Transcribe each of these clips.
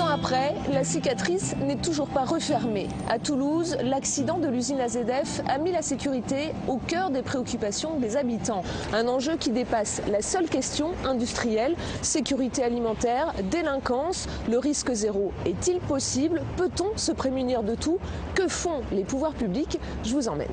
2 ans après, la cicatrice n'est toujours pas refermée. À Toulouse, l'accident de l'usine AZF a mis la sécurité au cœur des préoccupations des habitants. Un enjeu qui dépasse la seule question industrielle, sécurité alimentaire, délinquance. Le risque zéro est-il possible? Peut-on se prémunir de tout? Que font les pouvoirs publics? Je vous emmène.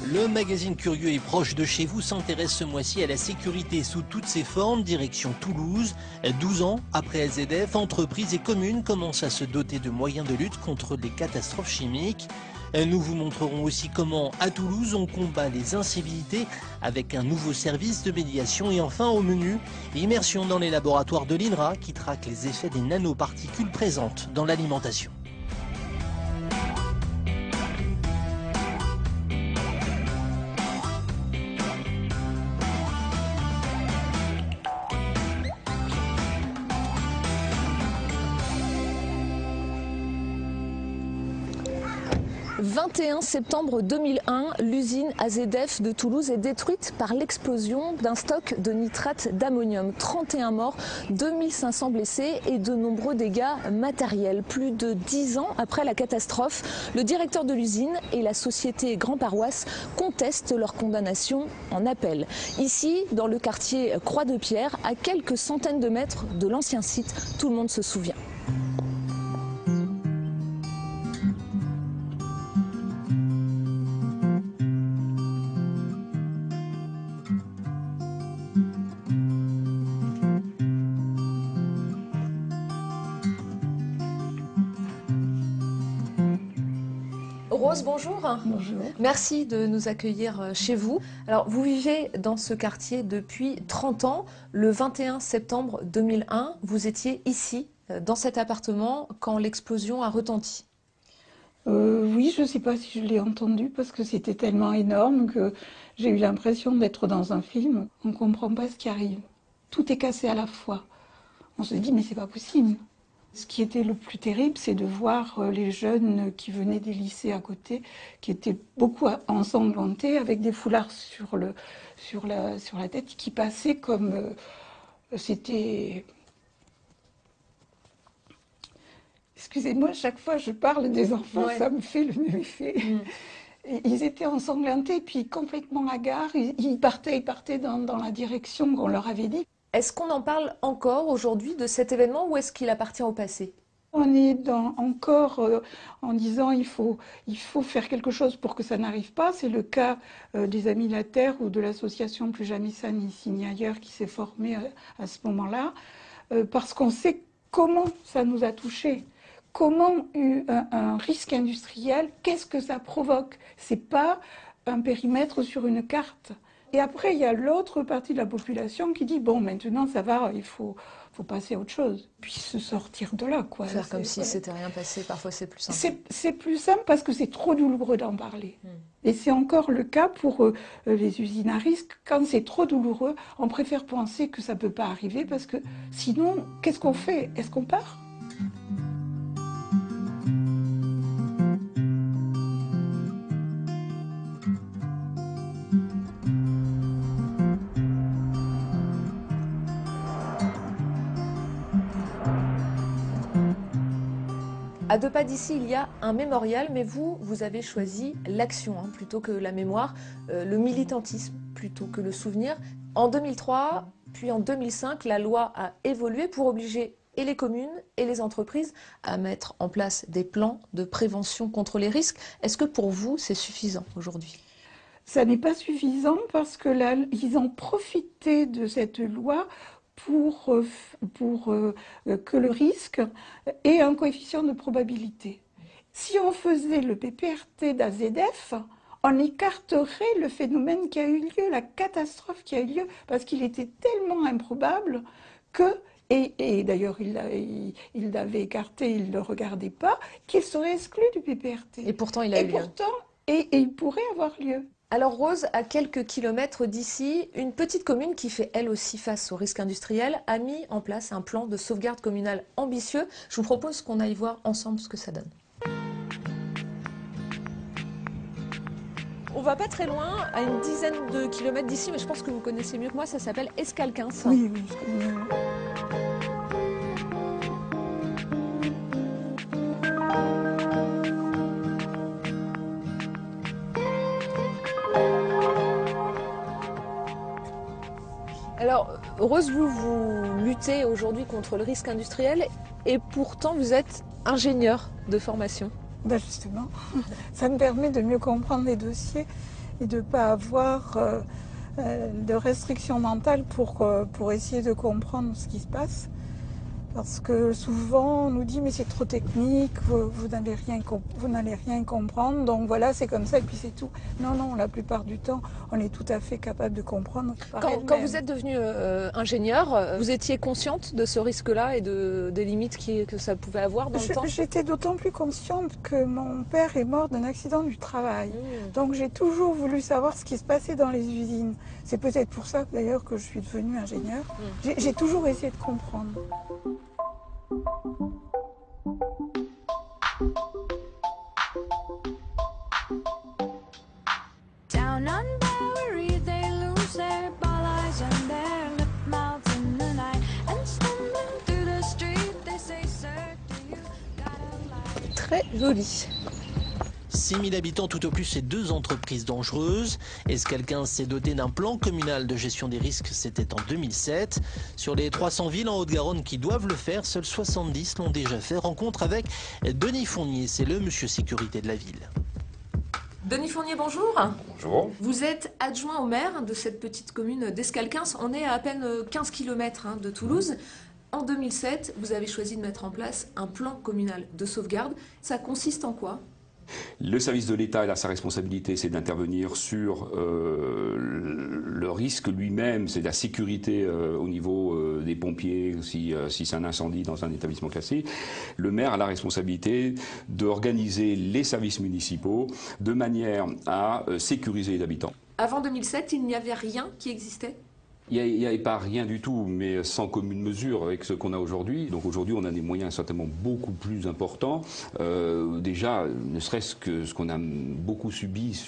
Le magazine Curieux et proche de chez vous s'intéresse ce mois-ci à la sécurité sous toutes ses formes, direction Toulouse. 12 ans après AZF, entreprises et communes commencent à se doter de moyens de lutte contre les catastrophes chimiques. Nous vous montrerons aussi comment, à Toulouse, on combat les incivilités avec un nouveau service de médiation. Et enfin, au menu, immersion dans les laboratoires de l'INRA qui traquent les effets des nanoparticules présentes dans l'alimentation. Le 21 septembre 2001, l'usine AZF de Toulouse est détruite par l'explosion d'un stock de nitrate d'ammonium. 31 morts, 2500 blessés et de nombreux dégâts matériels. Plus de 10 ans après la catastrophe, le directeur de l'usine et la société Grand Paroisse contestent leur condamnation en appel. Ici, dans le quartier Croix-de-Pierre, à quelques centaines de mètres de l'ancien site, tout le monde se souvient. Rose, bonjour. Bonjour. Merci de nous accueillir chez vous. Alors, vous vivez dans ce quartier depuis 30 ans. Le 21 septembre 2001, vous étiez ici, dans cet appartement, quand l'explosion a retenti. Oui, je ne sais pas si je l'ai entendu parce que c'était tellement énorme que j'ai eu l'impression d'être dans un film. On ne comprend pas ce qui arrive. Tout est cassé à la fois. On se dit, mais c'est pas possible. Ce qui était le plus terrible, c'est de voir les jeunes qui venaient des lycées à côté, qui étaient beaucoup ensanglantés, avec des foulards sur la tête, qui passaient comme... c'était... Excusez-moi, chaque fois je parle des enfants, ouais. Ça me fait le même effet. Ils étaient ensanglantés, puis complètement hagards. Ils partaient dans la direction qu'on leur avait dit. Est-ce qu'on en parle encore aujourd'hui de cet événement ou est-ce qu'il appartient au passé? On est encore en disant il faut faire quelque chose pour que ça n'arrive pas. C'est le cas des Amis de la Terre ou de l'association Plus Jamais Ça ni ici ni ailleurs qui s'est formée à ce moment-là, parce qu'on sait comment ça nous a touchés. Comment un risque industriel, qu'est-ce que ça provoque? C'est pas un périmètre sur une carte. Et après, il y a l'autre partie de la population qui dit, bon, maintenant, ça va, il faut passer à autre chose. Puis se sortir de là, quoi. Faire comme si c'était rien passé, parfois c'est plus simple. C'est plus simple parce que c'est trop douloureux d'en parler. Et c'est encore le cas pour les usines à risque. Quand c'est trop douloureux, on préfère penser que ça ne peut pas arriver parce que sinon, qu'est-ce qu'on fait? Est-ce qu'on part? À 2 pas d'ici, il y a un mémorial, mais vous avez choisi l'action plutôt que la mémoire, le militantisme plutôt que le souvenir. En 2003, puis en 2005, la loi a évolué pour obliger et les communes et les entreprises à mettre en place des plans de prévention contre les risques. Est-ce que pour vous, c'est suffisant aujourd'hui? Ça n'est pas suffisant parce que là, ils ont profité de cette loi pour que le risque ait un coefficient de probabilité. Si on faisait le PPRT d'AZF, on écarterait le phénomène qui a eu lieu, la catastrophe qui a eu lieu, parce qu'il était tellement improbable que, et d'ailleurs il l'avait écarté, il ne le regardait pas, qu'il serait exclu du PPRT. Et pourtant il a eu lieu. Et il pourrait avoir lieu. Alors Rose, à quelques kilomètres d'ici, une petite commune qui fait elle aussi face au risque industriel a mis en place un plan de sauvegarde communale ambitieux. Je vous propose qu'on aille voir ensemble ce que ça donne. On va pas très loin, à une dizaine de kilomètres d'ici, mais je pense que vous connaissez mieux que moi, ça s'appelle Escalquins. Oui, oui, je connais. Alors, Rose, vous luttez aujourd'hui contre le risque industriel et pourtant vous êtes ingénieur de formation. Ben justement, ça me permet de mieux comprendre les dossiers et de ne pas avoir de restrictions mentales pour essayer de comprendre ce qui se passe. Parce que souvent on nous dit mais c'est trop technique, vous n'allez rien comprendre, donc voilà c'est comme ça et puis c'est tout. Non, non, la plupart du temps on est tout à fait capable de comprendre. Quand vous êtes devenue ingénieure, vous étiez consciente de ce risque-là et des limites que ça pouvait avoir dans le temps? J'étais d'autant plus consciente que mon père est mort d'un accident du travail. Donc j'ai toujours voulu savoir ce qui se passait dans les usines. C'est peut-être pour ça d'ailleurs que je suis devenue ingénieure. J'ai toujours essayé de comprendre. Down on Bowery, they lose their ball eyes and their lip mouths in the night. And stumbling through the street, they say, sir, do you got a light? Très joli. 6000 habitants tout au plus et 2 entreprises dangereuses. Escalquins s'est doté d'un plan communal de gestion des risques, c'était en 2007. Sur les 300 villes en Haute-Garonne qui doivent le faire, seules 70 l'ont déjà fait. Rencontre avec Denis Fournier, c'est le monsieur sécurité de la ville. Denis Fournier, bonjour. Bonjour. Vous êtes adjoint au maire de cette petite commune d'Escalquins. On est à peine 15 km de Toulouse. En 2007, vous avez choisi de mettre en place un plan communal de sauvegarde. Ça consiste en quoi ? Le service de l'État, il a sa responsabilité, c'est d'intervenir sur le risque lui-même, c'est la sécurité au niveau des pompiers, si c'est un incendie dans un établissement classé. Le maire a la responsabilité d'organiser les services municipaux de manière à sécuriser les habitants. Avant 2007, il n'y avait rien qui existait ? Il n'y avait pas rien du tout, mais sans commune mesure avec ce qu'on a aujourd'hui. Donc aujourd'hui, on a des moyens certainement beaucoup plus importants. Déjà, ne serait-ce que ce qu'on a beaucoup subi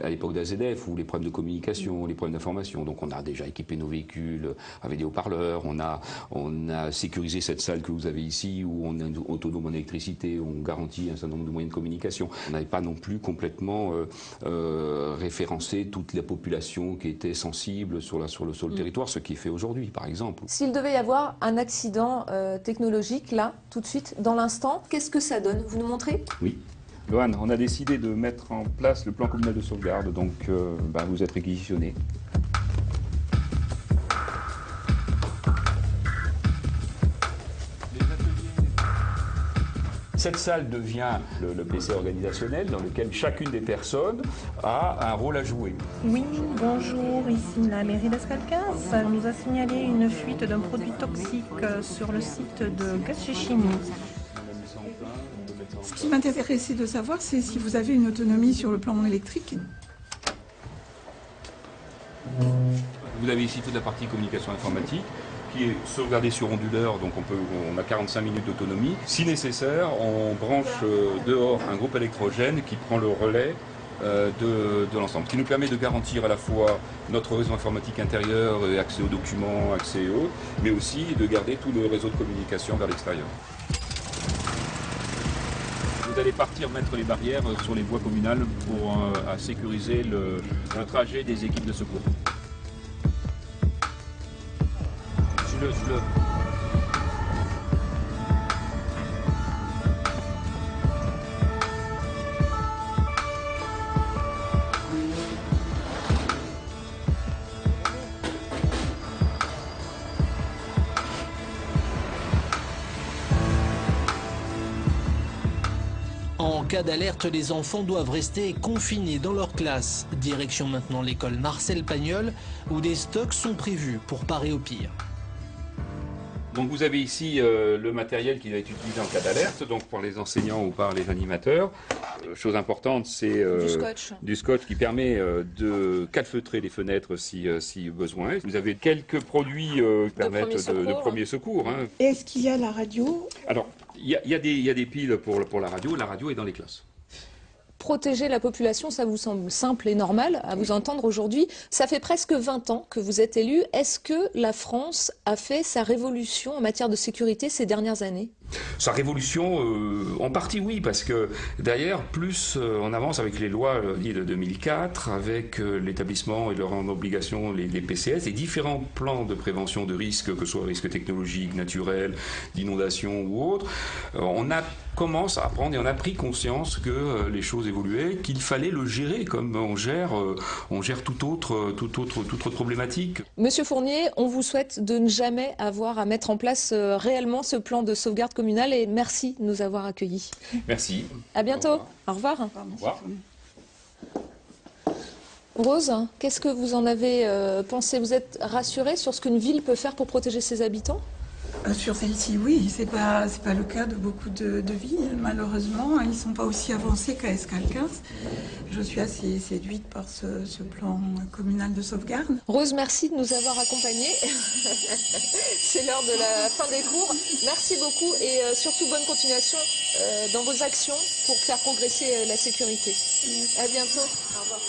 à l'époque d'AZF, ou les problèmes de communication, les problèmes d'information. Donc on a déjà équipé nos véhicules avec des haut-parleurs. On a sécurisé cette salle que vous avez ici, où on est autonome en électricité, où on garantit un certain nombre de moyens de communication. On n'avait pas non plus complètement référencé toute la population qui était sensible sur le territoire, ce qui est fait aujourd'hui, par exemple. S'il devait y avoir un accident technologique, là, tout de suite, dans l'instant, qu'est-ce que ça donne? Vous nous montrez? Oui. Lohan, on a décidé de mettre en place le plan communal de sauvegarde, donc vous êtes réquisitionné. Cette salle devient le PC organisationnel dans lequel chacune des personnes a un rôle à jouer. Oui, bonjour, ici la mairie d'Escalquins. Ça nous a signalé une fuite d'un produit toxique sur le site de Gaz-Chimie. Ce qui m'intéressait de savoir, c'est si vous avez une autonomie sur le plan électrique. Vous avez ici toute la partie communication informatique qui est sauvegardée sur onduleur, donc on a 45 minutes d'autonomie. Si nécessaire, on branche dehors un groupe électrogène qui prend le relais de l'ensemble, ce qui nous permet de garantir à la fois notre réseau informatique intérieur, accès aux documents, accès aux autres, mais aussi de garder tout le réseau de communication vers l'extérieur. Vous allez partir mettre les barrières sur les voies communales pour sécuriser le trajet des équipes de secours. Suis-le. En cas d'alerte, les enfants doivent rester confinés dans leur classe. Direction maintenant l'école Marcel Pagnol, où des stocks sont prévus pour parer au pire. Donc vous avez ici le matériel qui va être utilisé en cas d'alerte, donc par les enseignants ou par les animateurs. Chose importante, c'est du scotch qui permet de calfeutrer les fenêtres si besoin. Vous avez quelques produits qui permettent de premier secours. Hein. Est-ce qu'il y a la radio? Alors, il y a des piles pour la radio. La radio est dans les classes. Protéger la population, ça vous semble simple et normal à vous entendre aujourd'hui. Ça fait presque 20 ans que vous êtes élu. Est-ce que la France a fait sa révolution en matière de sécurité ces dernières années? Sa révolution, en partie oui, parce que derrière, plus on avance avec les lois de 2004, avec l'établissement et leur en obligation, les PCS, les différents plans de prévention de risques, que ce soit risques technologiques, naturels, d'inondation ou autres, commence à apprendre et on a pris conscience que les choses évoluaient, qu'il fallait le gérer comme on gère toute autre problématique. Monsieur Fournier, on vous souhaite de ne jamais avoir à mettre en place réellement ce plan de sauvegarde communale et merci de nous avoir accueillis. Merci. À bientôt. Au revoir. Au revoir. Rose, qu'est-ce que vous en avez pensé? Vous êtes rassurée sur ce qu'une ville peut faire pour protéger ses habitants? Sur celle-ci, oui, c'est pas le cas de beaucoup de villes, malheureusement. Ils ne sont pas aussi avancés qu'à Escalquens. Je suis assez séduite par ce plan communal de sauvegarde. Rose, merci de nous avoir accompagnés. C'est l'heure de la fin des cours. Merci beaucoup et surtout bonne continuation dans vos actions pour faire progresser la sécurité. À bientôt. Au revoir.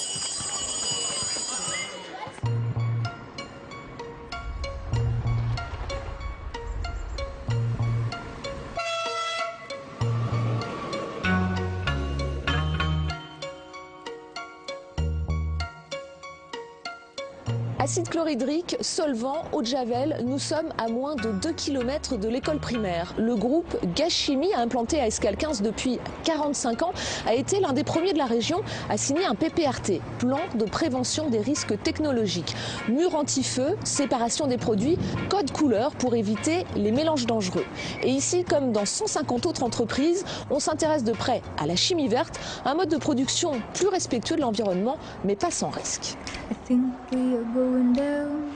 Acide chlorhydrique, solvant, eau de javel, nous sommes à moins de 2 km de l'école primaire. Le groupe Gaz-Chimie, implanté à Escalquens depuis 45 ans, a été l'un des premiers de la région à signer un PPRT, plan de prévention des risques technologiques. Mur anti-feu, séparation des produits, code couleur pour éviter les mélanges dangereux. Et ici, comme dans 150 autres entreprises, on s'intéresse de près à la chimie verte, un mode de production plus respectueux de l'environnement, mais pas sans risque. I think we are going down.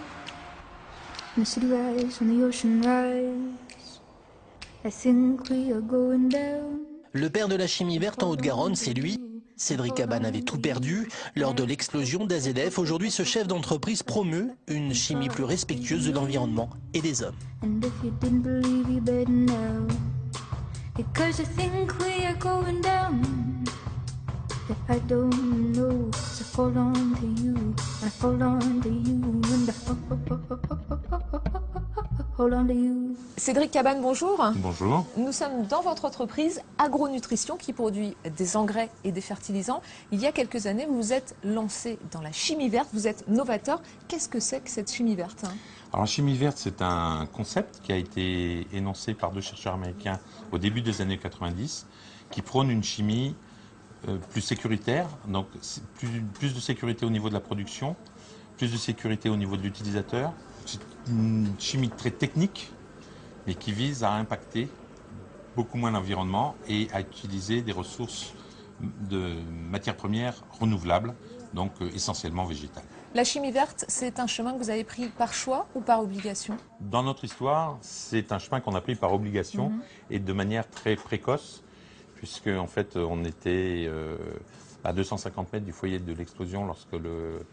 And the city rise and the ocean rise. I think we are going down. Le père de la chimie verte en Haute-Garonne, c'est lui. Cédric Cabane avait tout perdu lors de l'explosion d'AZF. Aujourd'hui, ce chef d'entreprise promeut une chimie plus respectueuse de l'environnement et des hommes. And if you didn't believe, you better now. Because I think we are going down. I don't know, so hold on to you, I hold on to you, and hold on to you. Cédric Cabane, bonjour. Bonjour. Nous sommes dans votre entreprise Agronutrition qui produit des engrais et des fertilisants. Il y a quelques années, vous vous êtes lancé dans la chimie verte, vous êtes novateur. Qu'est-ce que c'est que cette chimie verte? Alors la chimie verte, c'est un concept qui a été énoncé par 2 chercheurs américains au début des années 90, qui prône une chimie plus sécuritaire, donc plus de sécurité au niveau de la production, plus de sécurité au niveau de l'utilisateur. C'est une chimie très technique, mais qui vise à impacter beaucoup moins l'environnement et à utiliser des ressources de matières premières renouvelables, donc essentiellement végétales. La chimie verte, c'est un chemin que vous avez pris par choix ou par obligation? Dans notre histoire, c'est un chemin qu'on a pris par obligation et de manière très précoce, puisque en fait on était à 250 mètres du foyer de l'explosion lorsque le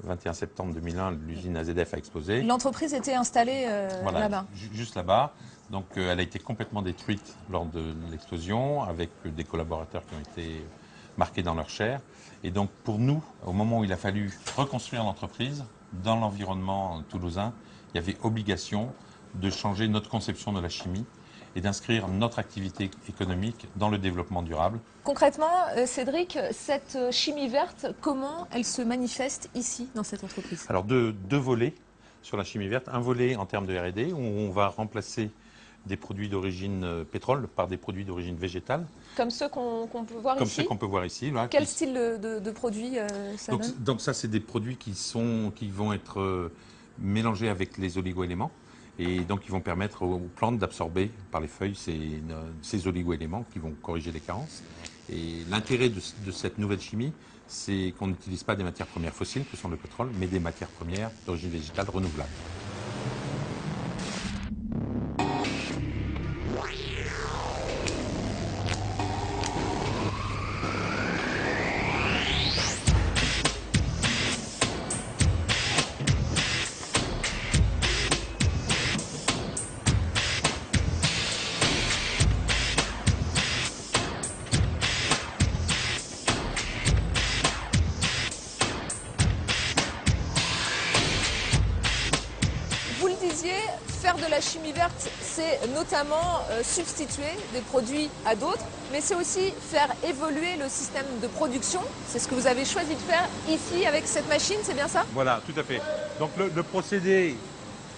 21 septembre 2001 l'usine AZF a explosé. L'entreprise était installée là-bas. Juste là-bas. Donc elle a été complètement détruite lors de l'explosion avec des collaborateurs qui ont été marqués dans leur chair. Et donc pour nous, au moment où il a fallu reconstruire l'entreprise, dans l'environnement toulousain, il y avait obligation de changer notre conception de la chimie et d'inscrire notre activité économique dans le développement durable. Concrètement, Cédric, cette chimie verte, comment elle se manifeste ici, dans cette entreprise? Alors deux volets sur la chimie verte. Un volet en termes de R&D, où on va remplacer des produits d'origine pétrole par des produits d'origine végétale. Comme ceux qu'on peut voir ici? Comme ceux qu'on peut voir ici. Là, Quel style de produits ça donne? Donc ça, c'est des produits qui vont être mélangés avec les oligo-éléments. Et donc, ils vont permettre aux plantes d'absorber par les feuilles ces oligo-éléments qui vont corriger les carences. Et l'intérêt de cette nouvelle chimie, c'est qu'on n'utilise pas des matières premières fossiles, que sont le pétrole, mais des matières premières d'origine végétale renouvelables. l'expliquiez, faire de la chimie verte, c'est notamment substituer des produits à d'autres, mais c'est aussi faire évoluer le système de production. C'est ce que vous avez choisi de faire ici avec cette machine, c'est bien ça? Voilà, tout à fait. Donc le procédé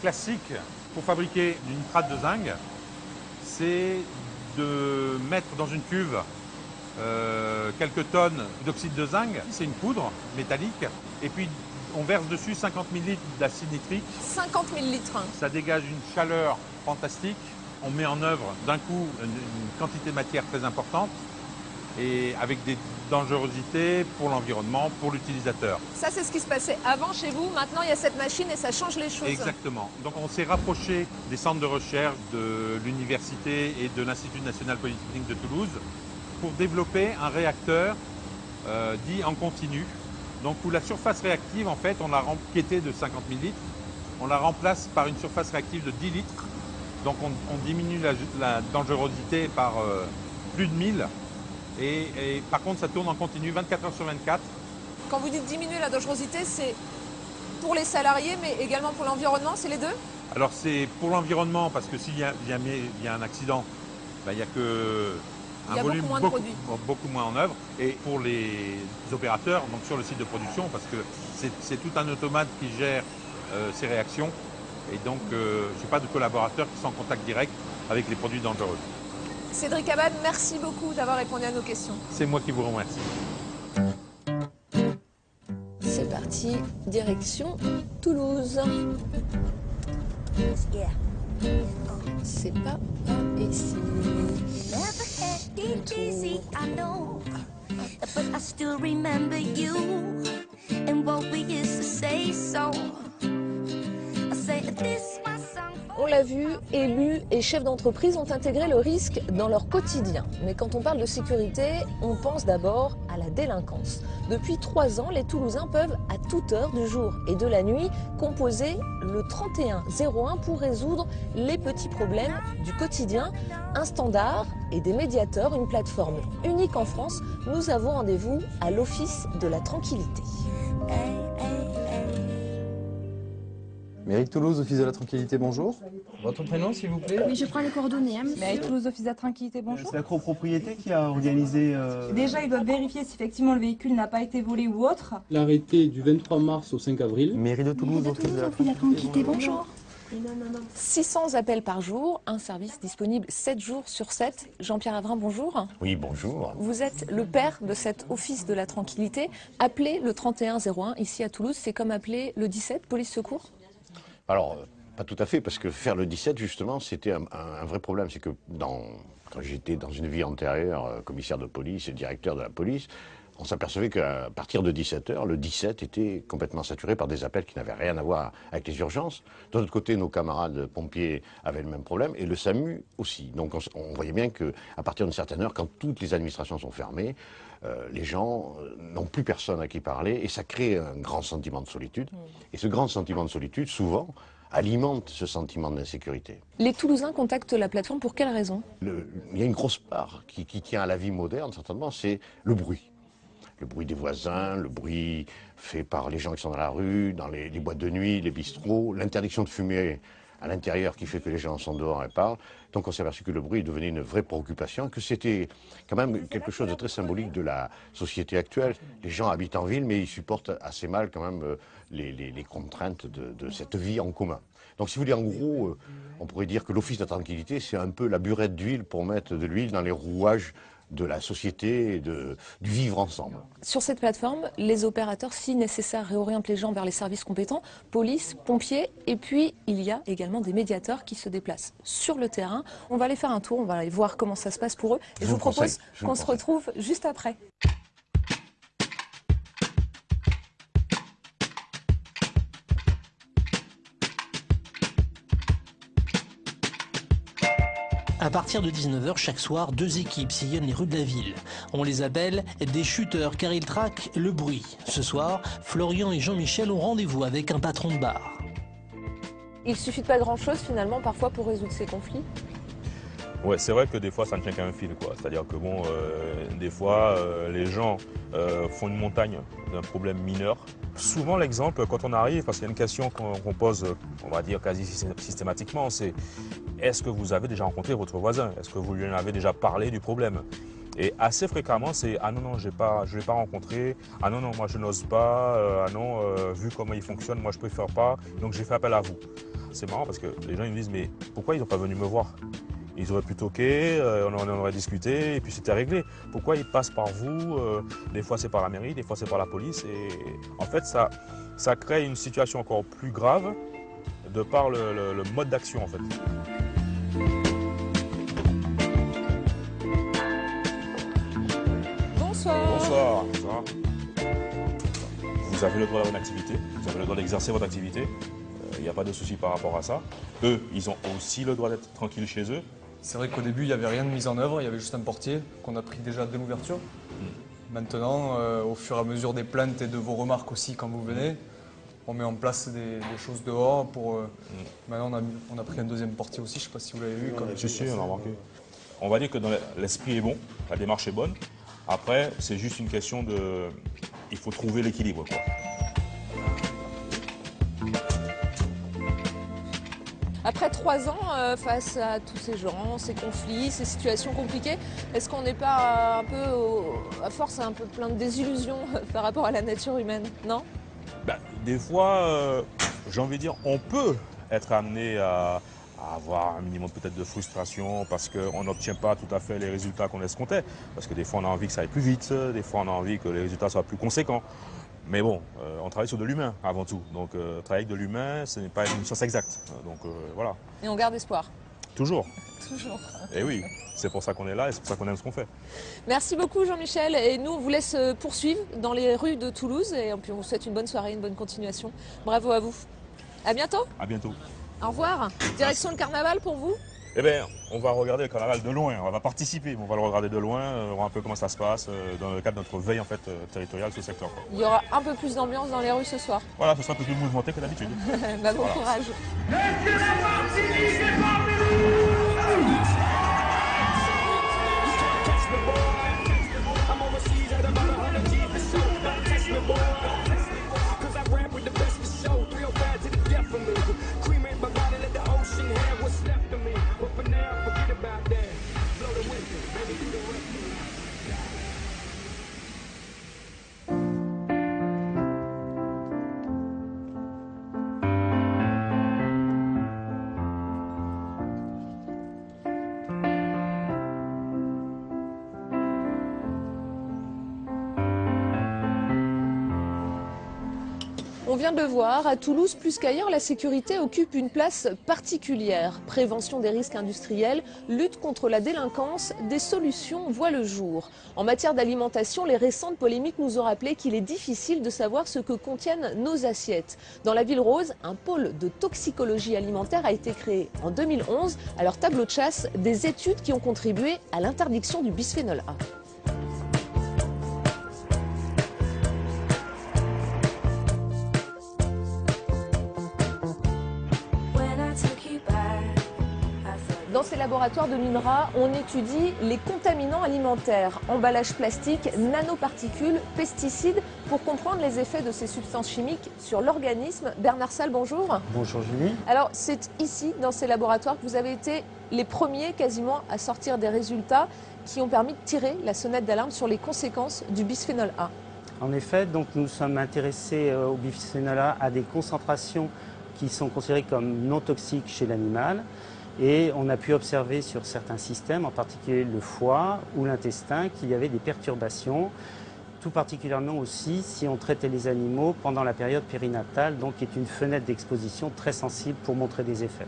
classique pour fabriquer du nitrate de zinc, c'est de mettre dans une cuve quelques tonnes d'oxyde de zinc, c'est une poudre métallique, et puis on verse dessus 50 000 litres d'acide nitrique. 50 000 litres. Ça dégage une chaleur fantastique. On met en œuvre d'un coup une quantité de matière très importante et avec des dangerosités pour l'environnement, pour l'utilisateur. Ça, c'est ce qui se passait avant chez vous. Maintenant, il y a cette machine et ça change les choses. Exactement. Donc on s'est rapproché des centres de recherche de l'université et de l'Institut national polytechnique de Toulouse pour développer un réacteur dit en continu. Donc où la surface réactive, en fait, qui était de 50 000 litres, on la remplace par une surface réactive de 10 litres. Donc on diminue la dangerosité par plus de 1000. Et par contre, ça tourne en continu 24 heures sur 24. Quand vous dites diminuer la dangerosité, c'est pour les salariés, mais également pour l'environnement, c'est les deux? Alors c'est pour l'environnement, parce que s'il y a un accident, ben, il n'y a que un volume beaucoup moins en œuvre. Et pour les opérateurs, donc sur le site de production, parce que c'est tout un automate qui gère ces réactions. Et donc, je n'ai pas de collaborateurs qui sont en contact direct avec les produits dangereux. Cédric Abad, merci beaucoup d'avoir répondu à nos questions. C'est moi qui vous remercie. C'est parti, direction Toulouse. C'est pas ici. On l'a vu, élus et chefs d'entreprise ont intégré le risque dans leur quotidien. Mais quand on parle de sécurité, on pense d'abord à la délinquance. Depuis 3 ans, les Toulousains peuvent, à toute heure du jour et de la nuit, composer le 3101 pour résoudre les petits problèmes du quotidien. Un standard et des médiateurs, une plateforme unique en France. Nous avons rendez-vous à l'Office de la Tranquillité. Mairie de Toulouse, Office de la Tranquillité, bonjour. Votre prénom, s'il vous plaît? Oui, je prends les coordonnées. Hein, Mairie de Toulouse, Office de la Tranquillité, bonjour. C'est la copropriété qui a organisé... Déjà, ils doivent vérifier si effectivement le véhicule n'a pas été volé ou autre. L'arrêté du 23 mars au 5 avril. Mairie de Toulouse, Office de la Tranquillité, bonjour. 600 appels par jour, un service disponible 7 jours sur 7. Jean-Pierre Avrin, bonjour. Oui, bonjour. Vous êtes le père de cet Office de la Tranquillité. Appeler le 3101 ici à Toulouse, c'est comme appeler le 17, police secours? Alors, pas tout à fait, parce que faire le 17, justement, c'était un vrai problème. C'est que quand j'étais dans une vie antérieure, commissaire de police et directeur de la police, on s'apercevait qu'à partir de 17h, le 17 était complètement saturé par des appels qui n'avaient rien à voir avec les urgences. De l'autre côté, nos camarades pompiers avaient le même problème, et le SAMU aussi. Donc on voyait bien qu'à partir d'une certaine heure, quand toutes les administrations sont fermées, les gens n'ont plus personne à qui parler, et ça crée un grand sentiment de solitude. Et ce grand sentiment de solitude, souvent, alimente ce sentiment d'insécurité. Les Toulousains contactent la plateforme pour quelle raison? Il y a une grosse part qui tient à la vie moderne, certainement, c'est le bruit. Le bruit des voisins, le bruit fait par les gens qui sont dans la rue, dans les boîtes de nuit, les bistrots, l'interdiction de fumer à l'intérieur qui fait que les gens sont dehors et parlent. Donc on s'est aperçu que le bruit devenait une vraie préoccupation, que c'était quand même quelque chose de très symbolique de la société actuelle. Les gens habitent en ville, mais ils supportent assez mal quand même les contraintes de cette vie en commun. Donc si vous voulez, en gros, on pourrait dire que l'Office de la Tranquillité, c'est un peu la burette d'huile pour mettre de l'huile dans les rouages de la société et du vivre ensemble. Sur cette plateforme, les opérateurs, si nécessaire, réorientent les gens vers les services compétents, police, pompiers, et puis il y a également des médiateurs qui se déplacent sur le terrain. On va aller faire un tour, on va aller voir comment ça se passe pour eux. Et je vous propose qu'on se retrouve juste après. À partir de 19h chaque soir, 2 équipes sillonnent les rues de la ville. On les appelle des shooters car ils traquent le bruit. Ce soir, Florian et Jean-Michel ont rendez-vous avec un patron de bar. Il suffit de pas grand-chose finalement parfois pour résoudre ces conflits? Ouais, c'est vrai que des fois ça ne tient qu'à un fil, quoi. C'est-à-dire que bon, des fois les gens font une montagne d'un problème mineur. Souvent l'exemple, quand on arrive, parce qu'il y a une question qu'on pose, on va dire quasi systématiquement, c'est est-ce que vous avez déjà rencontré votre voisin? Est-ce que vous lui en avez déjà parlé du problème? Et assez fréquemment, c'est « Ah non, non, je ne l'ai pas rencontré. Ah non, non, moi je n'ose pas. Ah non, vu comment il fonctionne, moi je préfère pas. Donc j'ai fait appel à vous. » C'est marrant parce que les gens ils me disent « Mais pourquoi ils n'ont pas venu me voir? Ils auraient pu toquer, on en aurait discuté et puis c'était réglé. Pourquoi ils passent par vous? Des fois c'est par la mairie, des fois c'est par la police. » Et en fait, ça crée une situation encore plus grave de par le mode d'action en fait. Bonsoir. Bonsoir. Vous avez le droit d'avoir une activité, vous avez le droit d'exercer votre activité. Il n'y a pas de souci par rapport à ça. Eux, ils ont aussi le droit d'être tranquilles chez eux. C'est vrai qu'au début, il n'y avait rien de mis en œuvre, il y avait juste un portier qu'on a pris déjà dès l'ouverture. Maintenant, au fur et à mesure des plaintes et de vos remarques aussi quand vous venez, on met en place des choses dehors. Maintenant, on a pris un deuxième portier aussi, je ne sais pas si vous l'avez vu. Si, on a remarqué. On va dire que l'esprit est bon, la démarche est bonne. Après, c'est juste une question de... Il faut trouver l'équilibre, quoi. Après 3 ans, face à tous ces gens, ces conflits, ces situations compliquées, est-ce qu'on n'est pas un peu, à force, un peu plein de désillusions par rapport à la nature humaine, non? Des fois, j'ai envie de dire, on peut être amené à avoir un minimum peut-être de frustration parce qu'on n'obtient pas tout à fait les résultats qu'on escomptait. Parce que des fois, on a envie que ça aille plus vite, des fois, on a envie que les résultats soient plus conséquents. Mais bon, on travaille sur de l'humain avant tout. Donc, travailler avec de l'humain, ce n'est pas une science exacte. Donc, voilà. Et on garde espoir. Toujours. Toujours. Et oui, c'est pour ça qu'on est là et c'est pour ça qu'on aime ce qu'on fait. Merci beaucoup Jean-Michel. Et nous, on vous laisse poursuivre dans les rues de Toulouse. Et puis, on vous souhaite une bonne soirée, une bonne continuation. Bravo à vous. À bientôt. À bientôt. Au revoir. Direction le carnaval pour vous? Eh bien, on va regarder le carnaval de loin, on va participer, mais on va le regarder de loin, voir un peu comment ça se passe dans le cadre de notre veille en fait, territoriale sur ce secteur. Quoi. Il y aura un peu plus d'ambiance dans les rues ce soir. Voilà, ce sera un peu plus mouvementé que d'habitude. Bon courage. On vient de le voir, à Toulouse, plus qu'ailleurs, la sécurité occupe une place particulière. Prévention des risques industriels, lutte contre la délinquance, des solutions voient le jour. En matière d'alimentation, les récentes polémiques nous ont rappelé qu'il est difficile de savoir ce que contiennent nos assiettes. Dans la Ville Rose, un pôle de toxicologie alimentaire a été créé en 2011. À leur tableau de chasse, des études qui ont contribué à l'interdiction du bisphénol A. Dans ces laboratoires de l'INRA, on étudie les contaminants alimentaires, emballages plastiques, nanoparticules, pesticides, pour comprendre les effets de ces substances chimiques sur l'organisme. Bernard Salle, bonjour. Bonjour Julie. Alors c'est ici, dans ces laboratoires, que vous avez été les premiers quasiment à sortir des résultats qui ont permis de tirer la sonnette d'alarme sur les conséquences du bisphénol A. En effet, donc nous sommes intéressés au bisphénol A à des concentrations qui sont considérées comme non toxiques chez l'animal. Et on a pu observer sur certains systèmes, en particulier le foie ou l'intestin, qu'il y avait des perturbations, tout particulièrement aussi si on traitait les animaux pendant la période périnatale, donc qui est une fenêtre d'exposition très sensible pour montrer des effets.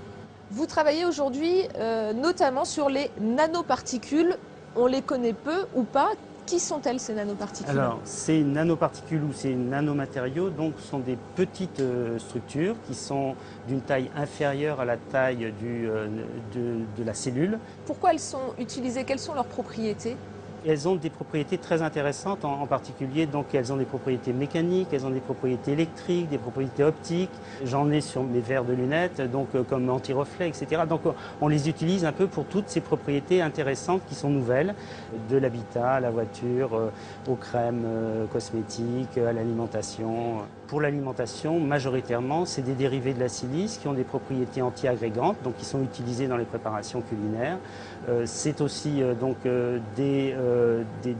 Vous travaillez aujourd'hui notamment sur les nanoparticules. On les connaît peu ou pas. Qui sont-elles ces nanoparticules? Alors, ces nanoparticules ou ces nanomatériaux donc, sont des petites structures qui sont d'une taille inférieure à la taille de la cellule. Pourquoi elles sont utilisées? Quelles sont leurs propriétés? elles ont des propriétés très intéressantes, en particulier, donc elles ont des propriétés mécaniques, elles ont des propriétés électriques, des propriétés optiques. J'en ai sur mes verres de lunettes, donc comme anti-reflet, etc. Donc on les utilise un peu pour toutes ces propriétés intéressantes qui sont nouvelles, de l'habitat à la voiture, aux crèmes cosmétiques, à l'alimentation. Pour l'alimentation, majoritairement, c'est des dérivés de la silice qui ont des propriétés anti-agrégantes, donc qui sont utilisés dans les préparations culinaires. C'est aussi des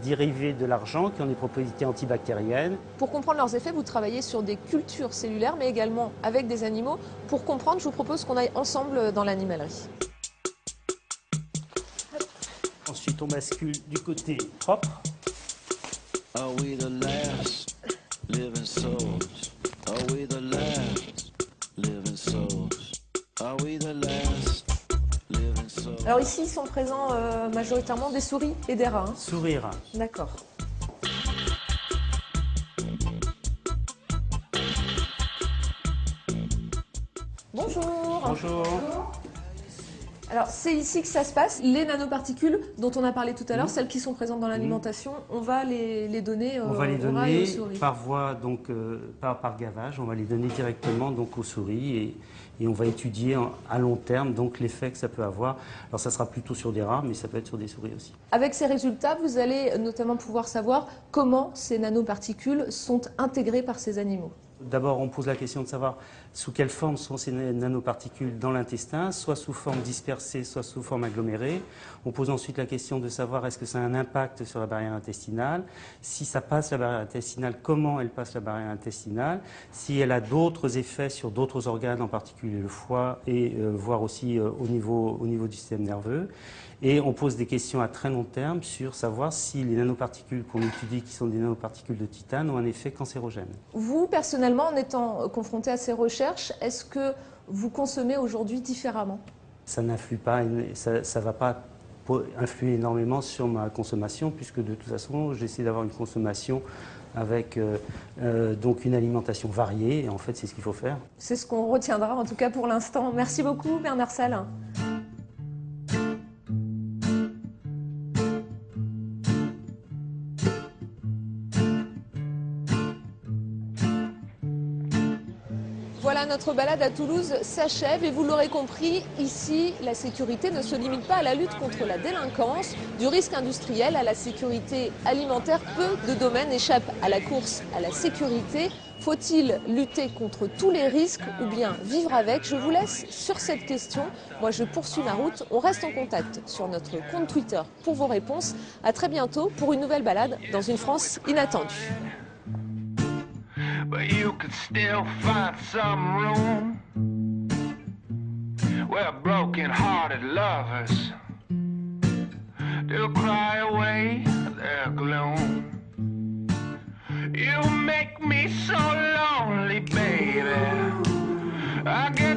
dérivés de l'argent qui ont des propriétés antibactériennes. Pour comprendre leurs effets, vous travaillez sur des cultures cellulaires, mais également avec des animaux. Pour comprendre, je vous propose qu'on aille ensemble dans l'animalerie. Ensuite, on bascule du côté propre. Are we the last living souls? Are we the last living souls? Are we the last living souls? Alors ici, ils sont présents majoritairement des souris et des rats. Hein. Souris et rats. D'accord. Bonjour. Bonjour. Alors c'est ici que ça se passe. Les nanoparticules dont on a parlé tout à l'heure, celles qui sont présentes dans l'alimentation, on va les donner on va les aux rats et aux donner souris. par voie, donc par gavage, on va les donner directement donc aux souris et on va étudier à long terme donc l'effet que ça peut avoir. Alors ça sera plutôt sur des rats, mais ça peut être sur des souris aussi. Avec ces résultats, vous allez notamment pouvoir savoir comment ces nanoparticules sont intégrées par ces animaux. D'abord, on pose la question de savoir sous quelle forme sont ces nanoparticules dans l'intestin, soit sous forme dispersée, soit sous forme agglomérée. On pose ensuite la question de savoir est-ce que ça a un impact sur la barrière intestinale. Si ça passe la barrière intestinale, comment elle passe la barrière intestinale. Si elle a d'autres effets sur d'autres organes, en particulier le foie, et voire aussi au niveau du système nerveux. Et on pose des questions à très long terme sur savoir si les nanoparticules qu'on étudie, qui sont des nanoparticules de titane, ont un effet cancérogène. Vous, personnellement, en étant confronté à ces recherches, est-ce que vous consommez aujourd'hui différemment? Ça n'influe pas, ça va pas influer énormément sur ma consommation, puisque de toute façon, j'essaie d'avoir une consommation avec donc une alimentation variée, et en fait, c'est ce qu'il faut faire. C'est ce qu'on retiendra, en tout cas pour l'instant. Merci beaucoup, Bernard Salles. Voilà, notre balade à Toulouse s'achève et vous l'aurez compris, ici, la sécurité ne se limite pas à la lutte contre la délinquance. Du risque industriel à la sécurité alimentaire, peu de domaines échappent à la course à la sécurité. Faut-il lutter contre tous les risques ou bien vivre avec? Je vous laisse sur cette question. Moi, je poursuis ma route. On reste en contact sur notre compte Twitter pour vos réponses. À très bientôt pour une nouvelle balade dans une France inattendue. But you could still find some room where broken-hearted lovers do cry away their gloom. You make me so lonely, baby. I guess